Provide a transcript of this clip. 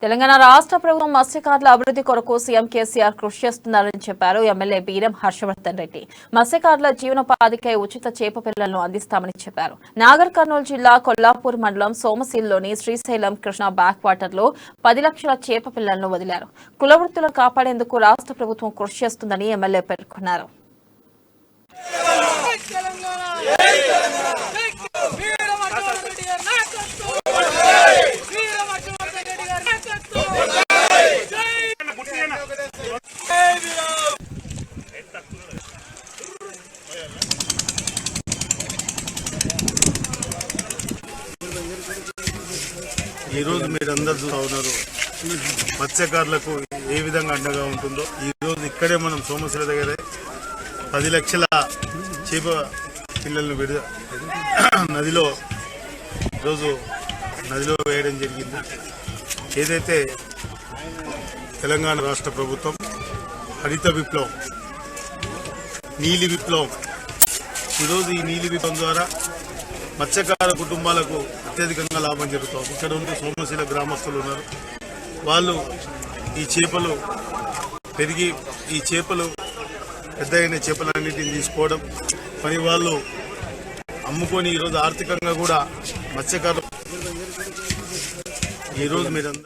తెలంగాణ రాష్ట్ర ప్రభుత్వం మత్స్యకారుల అభివృద్ధి కొరకు సీఎం కేసీఆర్ కృషి చేస్తున్నారని చెప్పారు ఎమ్మెల్యే బీరం హర్షవర్ధన్ రెడ్డి. మత్స్యకారుల జీవనోపాధికై ఉచిత చేప పిల్లలను అందిస్తామని చెప్పారు. నాగర్ కర్నూలు జిల్లా కొల్లాపూర్ మండలం సోమశీల్లోని శ్రీశైలం కృష్ణా బ్యాక్ వాటర్ లో 10 లక్షల చేప పిల్లలను వదిలారు. కులవృత్తులను కాపాడేందుకు రాష్ట్ర ప్రభుత్వం కృషి చేస్తుందని ఎమ్మెల్యే పేర్కొన్నారు. ఈ రోజు మీరందరూ చూస్తూ ఉన్నారు మత్స్యకారులకు ఏ విధంగా అండగా ఉంటుందో. ఈ రోజు ఇక్కడే మనం సోమశిల దగ్గరే 10 లక్షల చేప పిల్లలను నదిలో వేయడం జరిగింది. ఏదైతే తెలంగాణ రాష్ట్ర ప్రభుత్వం హరిత విప్లవం, నీలి విప్లవం, ఈరోజు ఈ నీలి విప్లవం ద్వారా మత్స్యకార కుటుంబాలకు అత్యధికంగా లాభం జరుగుతుంది. ఇక్కడ ఉండే సోమశిల గ్రామస్తులు ఉన్నారు. వాళ్ళు ఈ చేపలు పెరిగి ఈ చేపలు పెద్ద అయిన చేపలన్నింటినీ తీసుకోవడం, మరి వాళ్ళు అమ్ముకొని ఈరోజు ఆర్థికంగా కూడా మత్స్యకారులు ఈరోజు మీరందరూ